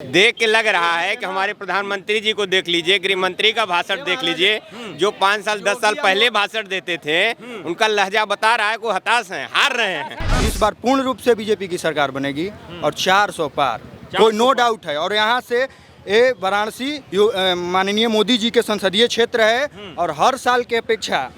देख के लग रहा है कि हमारे प्रधानमंत्री जी को देख लीजिए, गृह मंत्री का भाषण देख लीजिए, जो 5 साल 10 साल पहले भाषण देते थे उनका लहजा बता रहा है को हताश हैं, हार रहे हैं। इस बार पूर्ण रूप से बीजेपी की सरकार बनेगी और 400 पार, कोई नो डाउट है। और यहाँ से ये वाराणसी माननीय मोदी जी के संसदीय क्षेत्र है और हर साल के अपेक्षा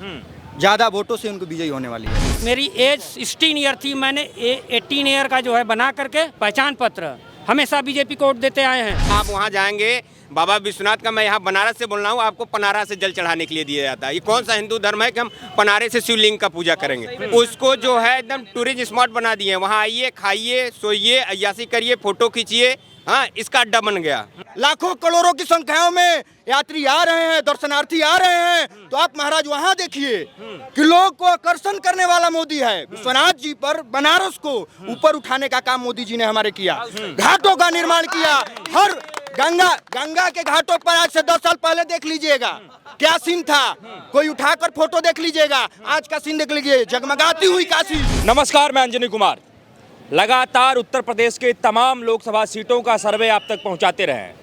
ज़्यादा वोटों से उनको विजयी होने वाली है। मेरी एज 16 ईयर थी, मैंने 18 ईयर का जो है बना करके पहचान पत्र हमेशा बीजेपी को वोट देते आए हैं। आप वहाँ जाएंगे, बाबा विश्वनाथ का, मैं यहाँ बनारस से बोल रहा हूँ, आपको पनारा से जल चढ़ाने के लिए दिया जाता है। ये कौन सा हिंदू धर्म है कि हम पनारे से शिवलिंग का पूजा करेंगे? उसको जो है एकदम टूरिस्ट स्पॉट बना दिए, वहाँ आइए, खाइए, सोइए, अय्यासी करिए, फोटो खींचिए। हाँ, इसका अड्डा बन गया। लाखों करोड़ों की संख्याओं में यात्री आ रहे हैं, दर्शनार्थी आ रहे हैं, तो आप महाराज वहाँ देखिए कि लोग को आकर्षण करने वाला मोदी है। विश्वनाथ जी पर बनारस को ऊपर उठाने का काम मोदी जी ने हमारे किया, घाटों का निर्माण किया। हर गंगा के घाटों पर आज से 10 साल पहले देख लीजिएगा क्या सीन था, कोई उठाकर फोटो देख लीजिएगा, आज का सीन देख लीजिए, जगमगाती हुई काशी। नमस्कार, मैं अंजनी कुमार। लगातार उत्तर प्रदेश के तमाम लोकसभा सीटों का सर्वे आप तक पहुंचाते रहे हैं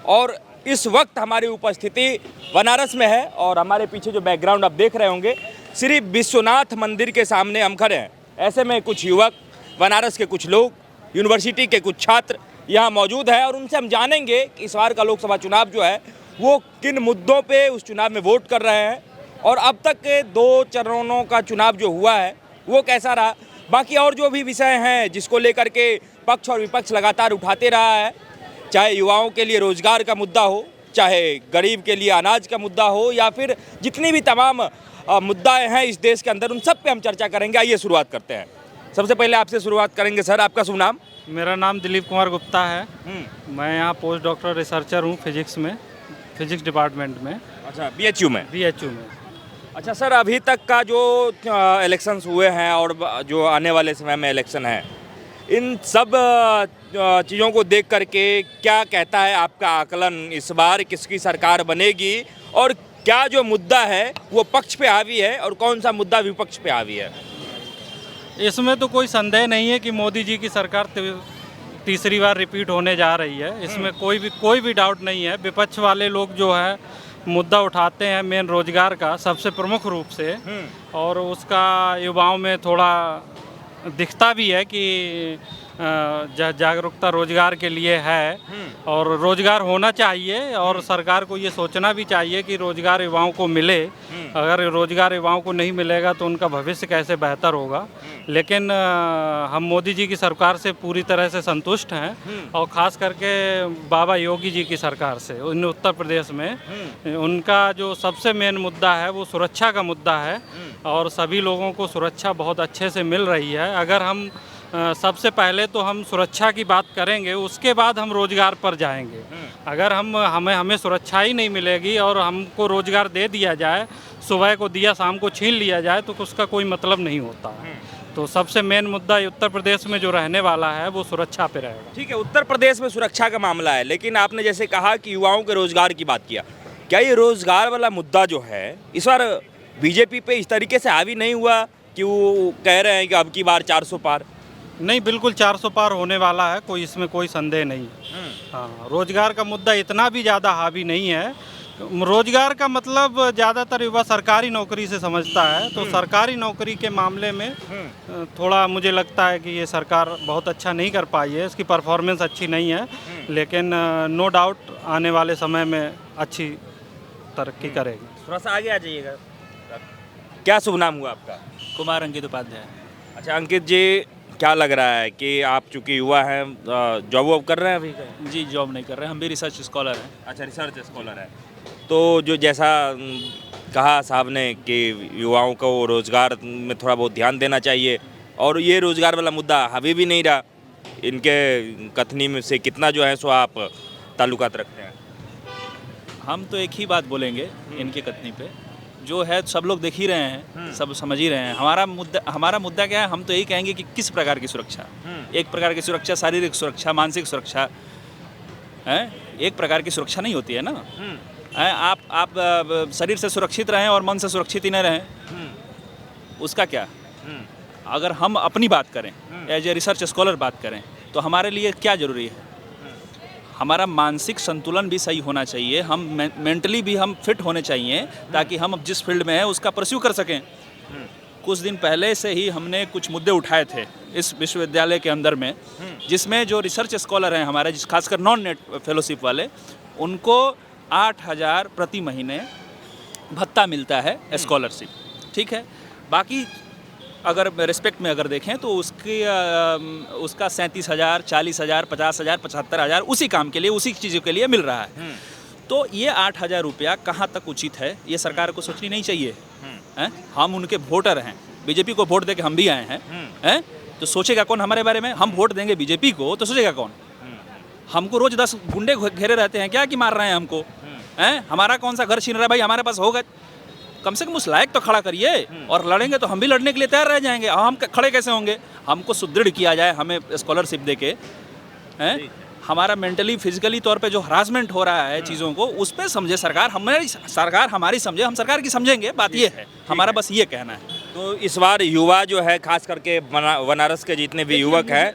और इस वक्त हमारी उपस्थिति बनारस में है और हमारे पीछे जो बैकग्राउंड आप देख रहे होंगे, श्री विश्वनाथ मंदिर के सामने हम खड़े हैं। ऐसे में कुछ युवक, बनारस के कुछ लोग, यूनिवर्सिटी के कुछ छात्र यहाँ मौजूद हैं और उनसे हम जानेंगे कि इस बार का लोकसभा चुनाव जो है वो किन मुद्दों पे उस चुनाव में वोट कर रहे हैं और अब तक के 2 चरणों का चुनाव जो हुआ है वो कैसा रहा। बाकी और जो भी विषय हैं जिसको लेकर के पक्ष और विपक्ष लगातार उठाते रहा है, चाहे युवाओं के लिए रोजगार का मुद्दा हो, चाहे गरीब के लिए अनाज का मुद्दा हो, या फिर जितनी भी तमाम मुद्दाएं हैं इस देश के अंदर, उन सब पे हम चर्चा करेंगे। आइए शुरुआत करते हैं। सबसे पहले आपसे शुरुआत करेंगे। सर, आपका शुभ नाम? मेरा नाम दिलीप कुमार गुप्ता है। मैं यहाँ पोस्ट डॉक्टर रिसर्चर हूँ फिजिक्स में, फिजिक्स डिपार्टमेंट में। अच्छा, बीएचयू में? बीएचयू में। अच्छा सर, अभी तक का जो इलेक्शंस हुए हैं और जो आने वाले समय में इलेक्शन है, इन सब चीज़ों को देख करके क्या कहता है आपका आकलन, इस बार किसकी सरकार बनेगी और क्या जो मुद्दा है वो पक्ष पे हावी है और कौन सा मुद्दा विपक्ष पे हावी है? इसमें तो कोई संदेह नहीं है कि मोदी जी की सरकार तीसरी बार रिपीट होने जा रही है। इसमें कोई भी डाउट नहीं है। विपक्ष वाले लोग जो है मुद्दा उठाते हैं मेन रोजगार का सबसे प्रमुख रूप से, और उसका युवाओं में थोड़ा दिखता भी है कि जागरूकता रोजगार के लिए है और रोजगार होना चाहिए और सरकार को ये सोचना भी चाहिए कि रोजगार युवाओं को मिले। अगर रोजगार युवाओं को नहीं मिलेगा तो उनका भविष्य कैसे बेहतर होगा। लेकिन हम मोदी जी की सरकार से पूरी तरह से संतुष्ट हैं और ख़ास करके बाबा योगी जी की सरकार से इन उत्तर प्रदेश में। उनका जो सबसे मेन मुद्दा है वो सुरक्षा का मुद्दा है और सभी लोगों को सुरक्षा बहुत अच्छे से मिल रही है। अगर हम सबसे पहले तो हम सुरक्षा की बात करेंगे, उसके बाद हम रोजगार पर जाएंगे। अगर हमें सुरक्षा ही नहीं मिलेगी और हमको रोजगार दे दिया जाए, सुबह को दिया शाम को छीन लिया जाए, तो उसका कोई मतलब नहीं होता है। तो सबसे मेन मुद्दा उत्तर प्रदेश में जो रहने वाला है वो सुरक्षा पे रहेगा। ठीक है, उत्तर प्रदेश में सुरक्षा का मामला है, लेकिन आपने जैसे कहा कि युवाओं के रोजगार की बात किया, क्या ये रोजगार वाला मुद्दा जो है इस बार बीजेपी पे इस तरीके से हावी नहीं हुआ कि वो कह रहे हैं कि अब की बार 400 पार? नहीं, बिल्कुल 400 पार होने वाला है, कोई इसमें कोई संदेह नहीं। हाँ, रोजगार का मुद्दा इतना भी ज़्यादा हावी नहीं है। रोजगार का मतलब ज़्यादातर युवा सरकारी नौकरी से समझता है, तो सरकारी नौकरी के मामले में थोड़ा मुझे लगता है कि ये सरकार बहुत अच्छा नहीं कर पाई है, इसकी परफॉर्मेंस अच्छी नहीं है। लेकिन नो डाउट आने वाले समय में अच्छी तरक्की करेगी। थोड़ा सा आगे आ जाइएगा। क्या शुभ नाम हुआ आपका? कुमार अंकित उपाध्याय। अच्छा अंकित जी, क्या लग रहा है कि आप चूँकि युवा हैं, जॉब वॉब कर रहे हैं अभी? जी, जॉब नहीं कर रहे, हम भी रिसर्च स्कॉलर हैं। अच्छा, रिसर्च स्कॉलर है। तो जो जैसा कहा साहब ने कि युवाओं को रोज़गार में थोड़ा बहुत ध्यान देना चाहिए और ये रोज़गार वाला मुद्दा हावी भी नहीं रहा, इनके कथनी में से कितना जो है सो आप ताल्लुकात रखते हैं? हम तो एक ही बात बोलेंगे इनके कथनी पे, जो है सब लोग देख ही रहे हैं, सब समझ ही रहे हैं। हमारा मुद्दा क्या है, हम तो यही कहेंगे कि किस प्रकार की सुरक्षा। एक प्रकार की सुरक्षा शारीरिक सुरक्षा, मानसिक सुरक्षा है, एक प्रकार की सुरक्षा नहीं होती है ना। आप शरीर से सुरक्षित रहें और मन से सुरक्षित ही न रहें, उसका क्या। अगर हम अपनी बात करें, एज ए रिसर्च स्कॉलर बात करें, तो हमारे लिए क्या ज़रूरी है? हमारा मानसिक संतुलन भी सही होना चाहिए, हम मेंटली भी हम फिट होने चाहिए ताकि हम अब जिस फील्ड में हैं उसका परस्यू कर सकें। कुछ दिन पहले से ही हमने कुछ मुद्दे उठाए थे इस विश्वविद्यालय के अंदर में, जिसमें जो रिसर्च स्कॉलर हैं हमारे, खासकर नॉन नेट फेलोशिप वाले, उनको 8,000 प्रति महीने भत्ता मिलता है स्कॉलरशिप, ठीक है। बाकी अगर रिस्पेक्ट में अगर देखें तो उसका 37,000, 40,000, 50,000, 75,000 उसी काम के लिए, उसी चीज़ों के लिए मिल रहा है। तो ये 8,000 रुपया कहाँ तक उचित है, ये सरकार को सोचनी नहीं चाहिए। हैं, हम उनके वोटर हैं, बीजेपी को वोट दे के हम भी आए हैं, तो सोचेगा कौन हमारे बारे में? हम वोट देंगे बीजेपी को तो सोचेगा कौन? हमको रोज 10 गुंडे घेरे रहते हैं क्या कि मार रहे हैं हमको, हैं? हमारा कौन सा घर छीन रहा है भाई? हमारे पास होगा, कम से कम उस लायक तो खड़ा करिए। और लड़ेंगे तो हम भी लड़ने के लिए तैयार रह जाएंगे। हम खड़े कैसे होंगे? हमको सुदृढ़ किया जाए, हमें स्कॉलरशिप दे के, हैं? हमारा मेंटली फिजिकली तौर पे जो हरासमेंट हो रहा है चीज़ों को, उस पर समझे सरकार, हमारी समझे, हम सरकार की समझेंगे। बात ये है, हमारा बस ये कहना है। तो इस बार युवा जो है, खास करके बनारस के जितने भी युवक हैं,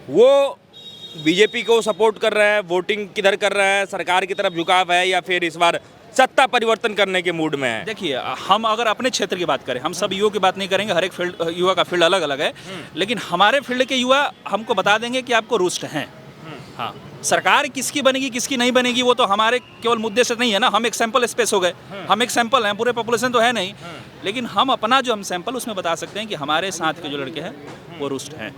वो बीजेपी को सपोर्ट कर रहे हैं, वोटिंग किधर कर रहे हैं, सरकार की तरफ झुकाव है, या फिर इस बार सत्ता परिवर्तन करने के मूड में है? देखिए, हम अगर अपने क्षेत्र की बात करें, हम सब युवा की बात नहीं करेंगे, हर एक फील्ड युवा का फील्ड अलग अलग है, लेकिन हमारे फील्ड के युवा हमको बता देंगे कि आपको रुष्ट हैं। हाँ, सरकार किसकी बनेगी किसकी नहीं बनेगी वो तो हमारे केवल मुद्दे से नहीं है ना, हम एक सैंपल स्पेस हो गए, हम एक सैंपल हैं, पूरे पॉपुलेशन तो है नहीं, लेकिन हम अपना जो हम सैंपल उसमें बता सकते हैं कि हमारे साथ के जो लड़के हैं वो रुष्ट हैं।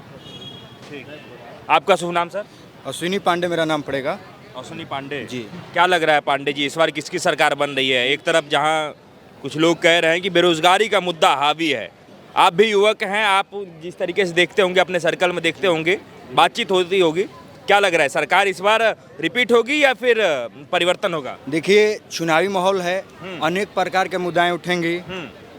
आपका शुभ नाम सर? अश्विनी पांडे मेरा नाम पड़ेगा। अश्विनी पांडे जी। क्या लग रहा है पांडे जी, इस बार किसकी सरकार बन रही है? एक तरफ जहां कुछ लोग कह रहे हैं कि बेरोजगारी का मुद्दा हावी है, आप भी युवक हैं, आप जिस तरीके से देखते होंगे, अपने सर्कल में देखते होंगे, बातचीत होती होगी, क्या लग रहा है सरकार इस बार रिपीट होगी या फिर परिवर्तन होगा? देखिए, चुनावी माहौल है, अनेक प्रकार के मुद्दाएं उठेंगी,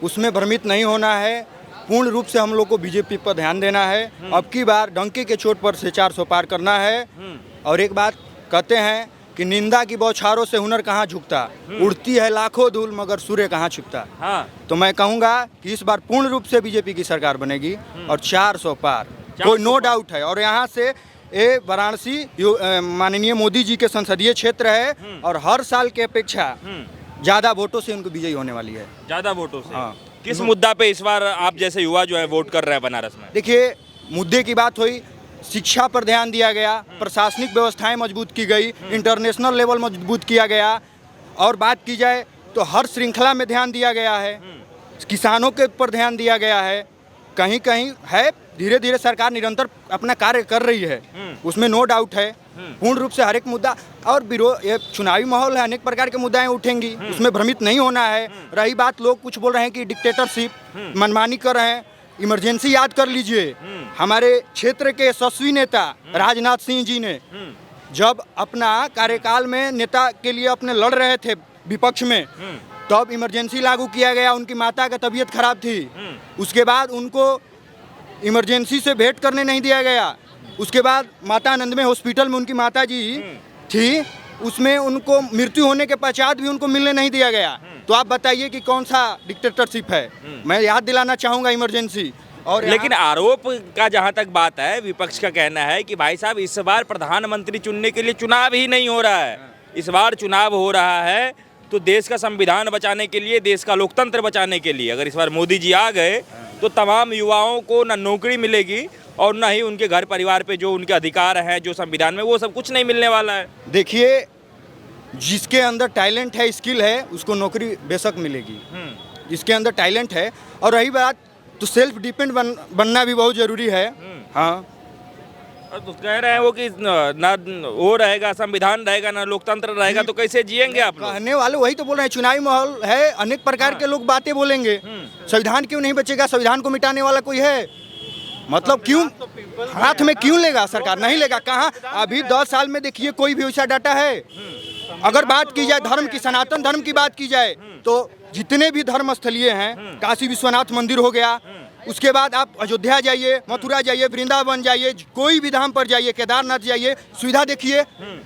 उसमें भ्रमित नहीं होना है। पूर्ण रूप से हम लोग को बीजेपी पर ध्यान देना है। अब की बार डंके के चोट पर से 400 पार करना है। और एक बात कहते हैं कि निंदा की बौछारों से हुनर कहाँ झुकता, उड़ती है लाखों धूल मगर सूर्य कहाँ छिपता। हाँ। तो मैं कहूँगा कि इस बार पूर्ण रूप से बीजेपी की सरकार बनेगी और 400 पार, कोई नो डाउट है। और यहाँ से ये वाराणसी माननीय मोदी जी के संसदीय क्षेत्र है और हर साल के अपेक्षा ज़्यादा वोटों से उनको विजयी होने वाली है। ज़्यादा वोटों से? हाँ। किस मुद्दा पे इस बार आप जैसे युवा जो है वोट कर रहे हैं बनारस में? देखिए, मुद्दे की बात हुई, शिक्षा पर ध्यान दिया गया, प्रशासनिक व्यवस्थाएं मजबूत की गई, इंटरनेशनल लेवल मजबूत किया गया, और बात की जाए तो हर श्रृंखला में ध्यान दिया गया है, किसानों के ऊपर ध्यान दिया गया है। कहीं कहीं है, धीरे धीरे सरकार निरंतर अपना कार्य कर रही है, उसमें नो डाउट है। पूर्ण रूप से हर एक मुद्दा और ये चुनावी माहौल है, अनेक प्रकार के मुद्दाएं उठेंगी, उसमें भ्रमित नहीं होना है। रही बात, लोग कुछ बोल रहे हैं कि डिक्टेटरशिप, मनमानी कर रहे हैं, इमरजेंसी याद कर लीजिए। हमारे क्षेत्र के यशस्वी नेता राजनाथ सिंह जी ने जब अपना कार्यकाल में नेता के लिए अपने लड़ रहे थे विपक्ष में, तब इमरजेंसी लागू किया गया। उनकी माता का तबीयत खराब थी, उसके बाद उनको इमरजेंसी से भेंट करने नहीं दिया गया। उसके बाद माता आनंद में हॉस्पिटल में उनकी माता जी थी, उसमें उनको मृत्यु होने के पश्चात भी उनको मिलने नहीं दिया गया। तो आप बताइए कि कौन सा डिक्टेटरशिप है? मैं याद दिलाना चाहूँगा इमरजेंसी। और लेकिन आरोप का जहां तक बात है, विपक्ष का कहना है कि भाई साहब इस बार प्रधानमंत्री चुनने के लिए चुनाव ही नहीं हो रहा है, इस बार चुनाव हो रहा है तो देश का संविधान बचाने के लिए, देश का लोकतंत्र बचाने के लिए। अगर इस बार मोदी जी आ गए तो तमाम युवाओं को ना नौकरी मिलेगी और ना ही उनके घर परिवार पे जो उनके अधिकार हैं जो संविधान में, वो सब कुछ नहीं मिलने वाला है। देखिए, जिसके अंदर टैलेंट है, स्किल है, उसको नौकरी बेशक मिलेगी, जिसके अंदर टैलेंट है। और रही बात, तो सेल्फ डिपेंड बनना भी बहुत जरूरी है। हाँ, तो कह रहे हैं वो कि ना वो रहेगा, संविधान रहेगा, ना लोकतंत्र रहेगा, तो कैसे जिएंगे आप लोग? कहने वाले वही तो बोल रहे हैं, चुनावी माहौल है, अनेक प्रकार के लोग बातें बोलेंगे। संविधान क्यों नहीं बचेगा? संविधान को मिटाने वाला कोई है? मतलब क्यों हाथ में क्यों लेगा सरकार? नहीं लेगा। कहाँ अभी 10 साल में देखिए कोई भी वैसा डाटा है? अगर बात की जाए धर्म की, सनातन धर्म की बात की जाए, तो जितने भी धर्म स्थलीय हैं, काशी विश्वनाथ मंदिर हो गया, उसके बाद आप अयोध्या जाइए, मथुरा जाइए, वृंदावन जाइए, कोई भी धाम पर जाइए, केदारनाथ जाइए, सुविधा देखिए।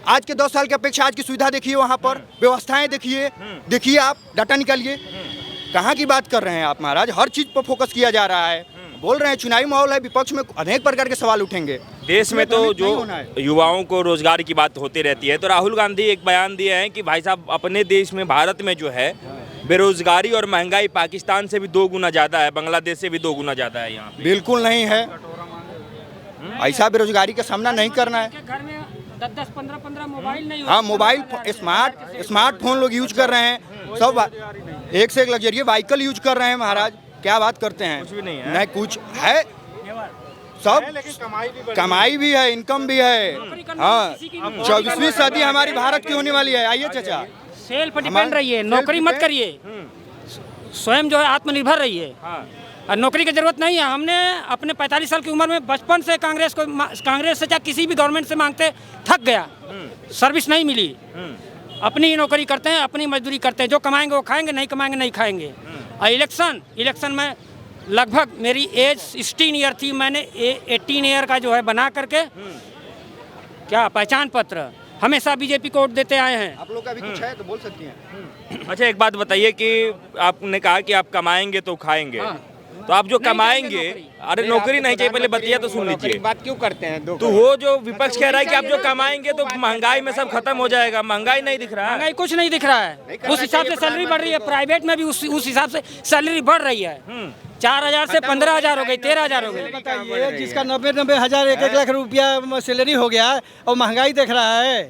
आज के 10 साल की अपेक्षा आज की सुविधा देखिए, वहाँ पर व्यवस्थाएं देखिए, देखिए आप डाटा निकालिए। कहाँ की बात कर रहे हैं आप महाराज? हर चीज़ पर फोकस किया जा रहा है बोल रहे हैं चुनावी माहौल है, विपक्ष में अनेक प्रकार के सवाल उठेंगे। देश में तो भ्रमित जो नहीं होना है। युवाओं को रोजगार की बात होती रहती है, तो राहुल गांधी एक बयान दिए हैं कि भाई साहब अपने देश में, भारत में जो है बेरोजगारी और महंगाई पाकिस्तान से भी 2 गुना ज़्यादा है, बांग्लादेश से भी 2 गुना ज़्यादा है यहाँ पे। बिल्कुल नहीं है, ऐसा बेरोजगारी का सामना नहीं करना है। घर में 10-10, 15-15 मोबाइल नहीं हाँ, मोबाइल स्मार्टफोन लोग यूज कर रहे हैं, सब एक से एक लग्जरी व्हीकल यूज कर रहे हैं महाराज। क्या बात करते हैं, कुछ भी नहीं है। नहीं कुछ है, सब कमाई भी है, इनकम भी है। हाँ, 24वीं सदी हमारी भारत की होने वाली है। आइए चाचा, सेल्फ डिपेंड रहिए, नौकरी मत करिए, स्वयं जो है आत्मनिर्भर रहिए। और नौकरी की जरूरत नहीं है। हमने अपने 45 साल की उम्र में बचपन से कांग्रेस से चाहे किसी भी गवर्नमेंट से मांगते थक गया, सर्विस नहीं मिली। अपनी ही नौकरी करते हैं, अपनी मजदूरी करते हैं, जो कमाएंगे वो खाएंगे, नहीं कमाएंगे नहीं खाएंगे। और इलेक्शन में लगभग मेरी एज 16 ईयर थी, मैंने 18 ईयर का जो है बना करके क्या पहचान पत्र हमेशा बीजेपी को वोट देते आए हैं। आप लोग का भी कुछ है तो बोल सकती हैं। अच्छा, एक बात बताइए कि आपने कहा कि आप कमाएंगे तो खाएंगे, तो आप जो कमाएंगे, अरे नौकरी नहीं चाहिए, पहले बतिया तो सुन लीजिए। बात क्यों करते हैं दो? तो वो जो विपक्ष कह रहा है कि आप जो कमाएंगे तो महंगाई में सब खत्म हो जाएगा, महंगाई नहीं दिख रहा है। महंगाई कुछ नहीं दिख रहा है, उस हिसाब से सैलरी बढ़ रही है, प्राइवेट में भी उस हिसाब से सैलरी बढ़ रही है। 4,000 से 15,000 हो गई, 13,000 हो गई। बताइए, जिसका 90-90 हज़ार 1-1 लाख रुपया सैलरी हो गया और महंगाई देख रहा है,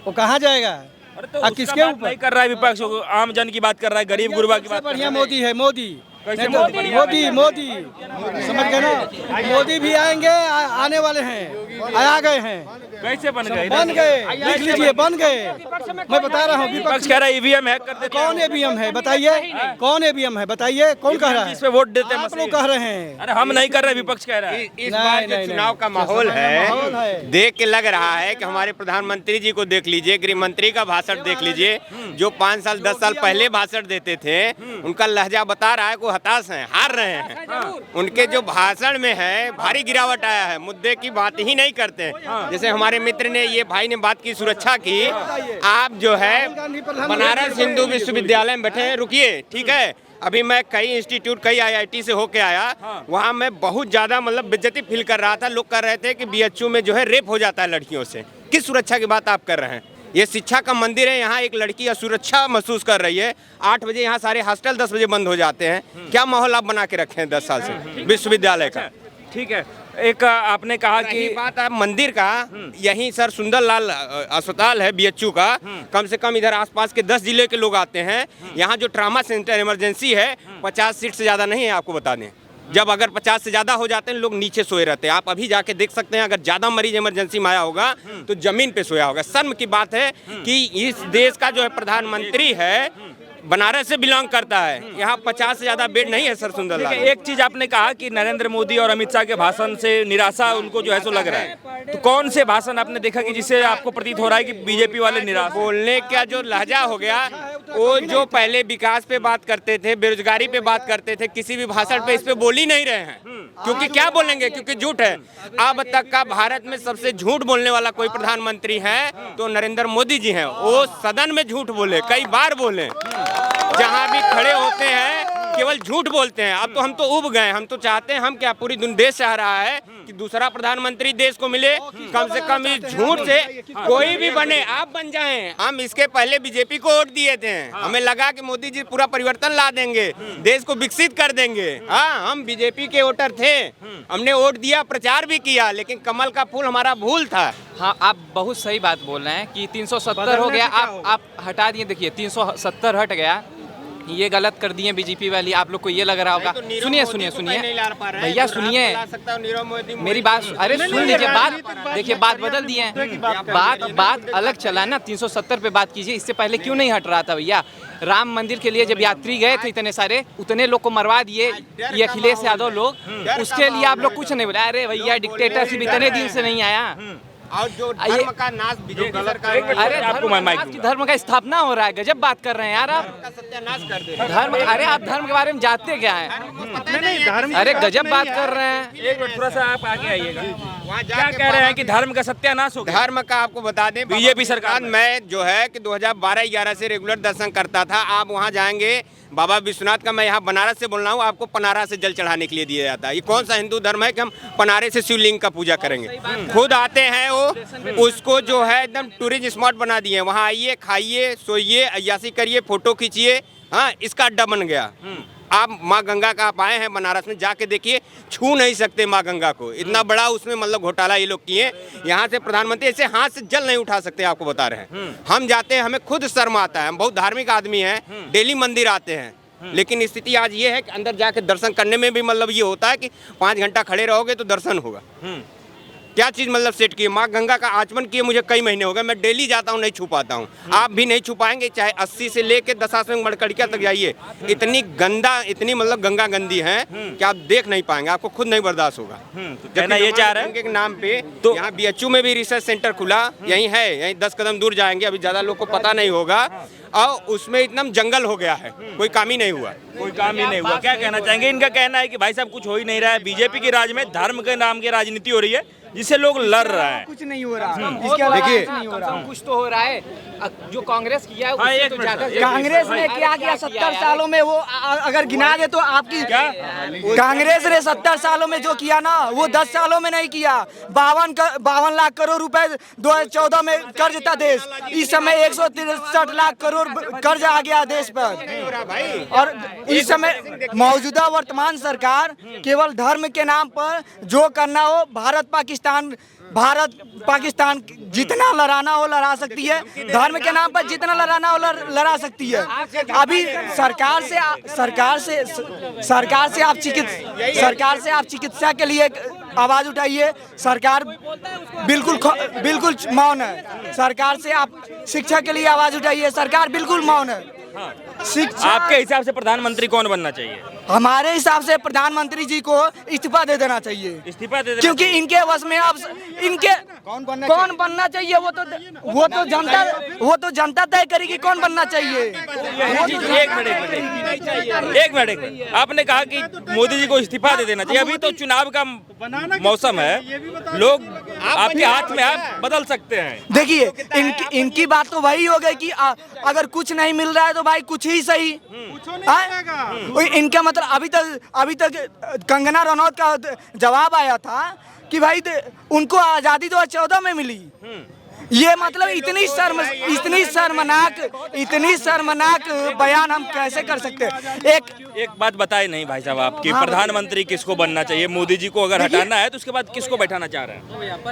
वो कहाँ जाएगा? अरे तो किसके ऊपर नहीं कर रहा है विपक्ष, आम जन की बात कर रहा है, गरीब गुरबा की बात। बढ़िया मोदी है, मोदी कैसे मोदी समझ गए ना? मोदी भी आएंगे, आने वाले हैं, आ गए हैं। कैसे बन गए? देख लीजिए, बन गए। मैं बता रहा हूँ, विपक्ष कह रहा है ईवीएम हैक कर देते हैं। कौन ईवीएम है बताइए? कौन ईवीएम है बताइए? कौन कह रहा है? इस पे वोट देते हैं, आप लोग कह रहे हैं। अरे हम नहीं कर रहे, विपक्ष कह रहा है। इस बार जो चुनाव का माहौल है, देख के लग रहा है कि हमारे प्रधानमंत्री जी को देख लीजिए, गृह मंत्री का भाषण देख लीजिए, जो 5 साल 10 साल पहले भाषण देते थे, उनका लहजा बता रहा है को हताश हैं, हार रहे हैं। उनके जो भाषण में है भारी गिरावट आया है, मुद्दे की बात ही नहीं करते। जैसे हमारे मित्र ने, ये भाई ने बात की सुरक्षा की, आप जो है बनारस हिंदू विश्वविद्यालय में बैठे हैं, रुकिए ठीक है। अभी मैं कई इंस्टीट्यूट, कई IIT से होके आया, वहाँ मैं बहुत ज़्यादा मतलब बेइज्जती फील कर रहा था। लोग कर रहे थे कि BHU में जो है रेप हो जाता है लड़कियों से। किस सुरक्षा की बात आप कर रहे हैं? ये शिक्षा का मंदिर है, यहाँ एक लड़की असुरक्षा महसूस कर रही है। 8 बजे यहाँ सारे हॉस्टल 10 बजे बंद हो जाते हैं। क्या माहौल आप बना के रखे हैं 10 साल से विश्वविद्यालय का? ठीक है, एक आपने कहा कि बात आप मंदिर का, यहीं सर सुंदरलाल अस्पताल है BHU का, कम से कम इधर आसपास के 10 जिले के लोग आते हैं। यहाँ जो ट्रामा सेंटर इमरजेंसी है, 50 सीट से ज़्यादा नहीं है, आपको बता दें। जब अगर 50 से ज़्यादा हो जाते हैं, लोग नीचे सोए रहते हैं। आप अभी जाके देख सकते हैं, अगर ज़्यादा मरीज इमरजेंसी में आया होगा तो जमीन पे सोया होगा। शर्म की बात है कि इस देश का जो है प्रधानमंत्री है, बनारस से बिलोंग करता है। यहाँ 50 से ज़्यादा बेड नहीं है सर सुंदरलाल। एक चीज आपने कहा कि नरेंद्र मोदी और अमित शाह के भाषण से निराशा उनको जो है सो लग रहा है, तो कौन से भाषण आपने देखा कि जिससे आपको प्रतीत हो रहा है कि बीजेपी वाले निराश? बोलने का जो लहजा हो गया, वो जो पहले विकास पे बात करते थे, बेरोजगारी पे बात करते थे, किसी भी भाषण पे इस पे बोल ही नहीं रहे हैं। क्योंकि क्या बोलेंगे? क्योंकि झूठ है। अब तक का भारत में सबसे झूठ बोलने वाला कोई प्रधानमंत्री है तो नरेंद्र मोदी जी हैं। वो सदन में झूठ बोले, कई बार बोले, जहाँ भी खड़े होते हैं केवल झूठ बोलते हैं। अब तो हम तो उब गए, हम तो चाहते हैं, हम क्या पूरी दुनिया देश चाह रहा है कि दूसरा प्रधानमंत्री देश को मिले, कम से कम इस झूठ से कोई भी बने, आप बन जाएं। हम इसके पहले बीजेपी को वोट दिए थे, हमें लगा कि मोदी जी पूरा परिवर्तन ला देंगे, देश को विकसित कर देंगे। हाँ, हम बीजेपी के वोटर थे, हमने वोट दिया, प्रचार भी किया, लेकिन कमल का फूल हमारा भूल था। हाँ, आप बहुत सही बात बोल रहे हैं कि 370 हो गया, आप हटा दिए। देखिए 370 हट गया, ये गलत कर दिए बीजेपी वाली। आप लोग को ये लग रहा होगा। सुनिए भैया, सुनिए मेरी बात। अरे सुन लीजिए बात, देखिए बात बदल दिए हैं, बात अलग चला ना। 370 पे बात कीजिए, इससे पहले क्यों नहीं हट रहा था भैया? राम मंदिर के लिए जब यात्री गए थे इतने सारे, उतने लोग को मरवा दिए ये अखिलेश यादव लोग, उसके लिए आप लोग कुछ नहीं बोले। अरे भैया, डिक्टेटरशिप इतने दिन से नहीं आया। और जो धर्म का नाश, अरे धर्म का स्थापना हो रहा है, गजब बात कर रहे हैं यार आप। सत्यानाश कर दे धर्म, अरे आप धर्म के बारे में जानते क्या है? अरे गजब बात कर रहे हैं। एक मिनट, थोड़ा सा आप आगे आइएगा। वहाँ क्या जाके कह रहे हैं कि धर्म का सत्यानाश हो गया? धर्म का आपको बता दें, बीजेपी सरकार में। मैं जो है कि 2012-11 से रेगुलर दर्शन करता था। आप वहाँ जाएंगे, बाबा विश्वनाथ का, मैं यहाँ बनारस से बोल रहा हूँ, आपको पनारा से जल चढ़ाने के लिए दिया जाता है। ये कौन सा हिंदू धर्म है कि हम पनारे से शिवलिंग का पूजा करेंगे? खुद आते हैं वो, उसको जो है एकदम टूरिस्ट स्पॉट बना दिए हैं। वहाँ आइए, खाइए, सोइए, अय्यासी करिए, फोटो खींचिए। हाँ, इसका अड्डा बन गया। आप माँ गंगा का आप आए हैं बनारस में, जाके देखिए, छू नहीं सकते माँ गंगा को। इतना बड़ा उसमें मतलब घोटाला ये लोग किए। यहाँ से प्रधानमंत्री ऐसे हाथ से जल नहीं उठा सकते, आपको बता रहे हैं। हम जाते हैं, हमें खुद शर्म आता है। हम बहुत धार्मिक आदमी हैं, डेली मंदिर आते हैं, लेकिन स्थिति आज ये है कि अंदर जाके दर्शन करने में भी मतलब ये होता है कि 5 घंटा खड़े रहोगे तो दर्शन होगा। क्या चीज़ मतलब सेट की? माँ गंगा का आचमन किए मुझे कई महीने हो गए, मैं डेली जाता हूँ, नहीं छू पाता हूँ। आप भी नहीं छू पाएंगे, चाहे 80 से लेके 10 मड़कड़िया तक जाइए। इतनी गंदा, इतनी मतलब गंगा गंदी है कि आप देख नहीं पाएंगे, आपको खुद नहीं बर्दाश्त होगा। तो कहना ये चाह रहे हैं के नाम पे तो यहाँ BHU में भी रिसर्च सेंटर खुला, यही है, यही 10 कदम दूर जाएंगे, अभी ज़्यादा लोग को पता नहीं होगा। और उसमें एकदम जंगल हो गया है, कोई काम ही नहीं हुआ। कोई काम ही नहीं हुआ। क्या कहना चाहेंगे? इनका कहना है कि भाई साहब कुछ हो ही नहीं रहा है, बीजेपी के राज में धर्म के नाम की राजनीति हो रही है, जिससे लोग लड़ रहे हैं। कुछ नहीं हो रहा। देखिए, कुछ तो हो रहा है। जो कांग्रेस किया है हाँ, उससे एक तो मिनट, ज्यादा। कांग्रेस ने क्या किया 70 सालों में? वो अगर गिना दे तो आपकी कांग्रेस ने 70 सालों में जो किया ना, वो 10 सालों में नहीं किया। 52 लाख करोड़ रुपए 2014 में कर्ज था देश। इस समय 163 लाख करोड़ कर्ज आ गया देश पर। और इस समय मौजूदा वर्तमान सरकार केवल धर्म के नाम पर जो करना हो, भारत पाकिस्तान जितना लड़ाना हो लड़ा सकती है, धर्म के नाम पर जितना लड़ाना हो लड़ा सकती है। अभी सरकार से आप चिकित्सा के लिए आवाज उठाइए, सरकार बिल्कुल मौन है। सरकार से आप शिक्षा के लिए आवाज उठाइए, सरकार बिल्कुल मौन है। शिक्षा, आपके हिसाब से प्रधानमंत्री कौन बनना चाहिए? हमारे हिसाब से प्रधानमंत्री जी को इस्तीफा दे देना चाहिए। इस्तीफा दे देना क्योंकि इनके वश में अब इनके कौन बनना चाहिए वो तो जनता तय करेगी कौन बनना चाहिए। एक मिनट, आपने कहा कि मोदी जी को इस्तीफा दे देना चाहिए। अभी तो चुनाव का मौसम है, लोग आपके हाथ में आप बदल सकते हैं। देखिए, इनकी बात तो वही हो गई कि अगर कुछ नहीं मिल रहा है तो भाई कुछ ही सही। इनका मतलब अभी तक कंगना रनौत का जवाब आया था कि भाई उनको आज़ादी 2014 में मिली। ये मतलब इतनी शर्मनाक बयान हम कैसे कर सकते हैं? एक बात बताए नहीं भाई साहब, आपकी प्रधानमंत्री किसको बनना चाहिए? मोदी जी को अगर हटाना है तो उसके बाद किसको बैठाना चाह रहे हैं?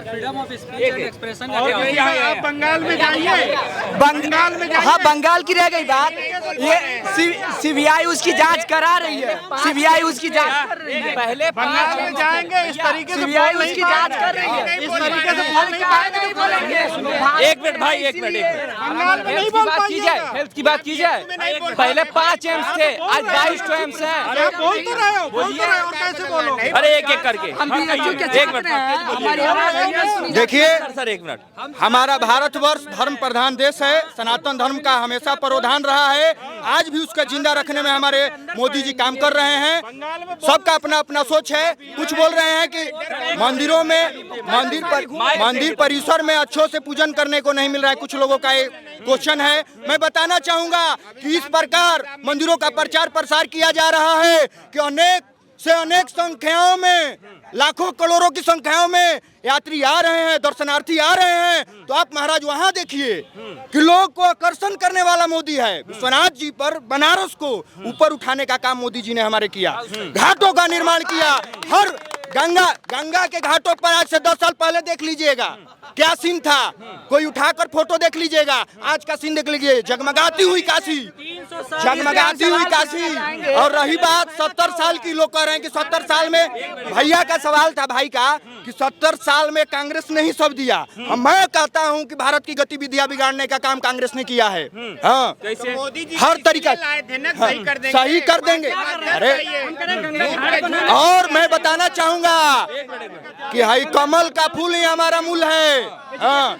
Freedom of speech and expression Bengal में जाइए। हाँ, बंगाल की रह गई बात। ये CBI उसकी जांच करा रही है। CBI उसकी जांच कर रही है। पहले बंगाल में जाएंगे, इस तरीके से CBI उसकी जांच कर रही है। इस तरीके से नहीं बोलेंगे। एक मिनट भाई, एक मिनट। हेल्थ की बात की जाए, हेल्थ की बात की जाए। पहले 5 एम्स थे, आज 22 एम्स हैं। बोल तो रहे हो, और कैसे बोलो? अरे एक एक करके एक मिनट। देखिए सर एक मिनट। हमारा भारतवर्ष धर्म प्रधान देश है, सनातन धर्म का हमेशा प्रोधान रहा है। आज भी उसका जिंदा रखने में हमारे मोदी जी काम कर रहे हैं। सबका अपना अपना सोच है। कुछ बोल रहे हैं कि मंदिरों में मंदिर परिसर में अच्छों से पूजन करने को नहीं मिल रहा है। कुछ लोगों का एक क्वेश्चन है। मैं बताना चाहूंगा कि इस प्रकार मंदिरों का प्रचार प्रसार किया जा रहा है कि अनेक संख्याओं में, लाखों करोड़ों की संख्याओं में यात्री आ रहे हैं, दर्शनार्थी आ रहे हैं। तो आप महाराज वहां देखिए कि लोग को आकर्षण करने वाला मोदी है। विश्वनाथ जी पर बनारस को ऊपर उठाने का काम मोदी जी ने हमारे किया। घाटों का निर्माण किया। हर गंगा के घाटों पर आज से 10 साल पहले देख लीजिएगा क्या सीन था। कोई उठाकर फोटो देख लीजिएगा, आज का सीन देख लीजिए। जगमगाती हुई काशी। और रही बात 70 साल की, लोग कह रहे हैं कि 70 साल में, भैया का सवाल था भाई का कि 70 साल में कांग्रेस ने ही सब दिया। मैं कहता हूं कि भारत की गतिविधियां बिगाड़ने का काम कांग्रेस ने किया है। हाँ, हर तरीका सही कर देंगे। अरे, और मैं बताना चाहूंगा कि हाई कमल का फूल ही हमारा मूल है। हाँ।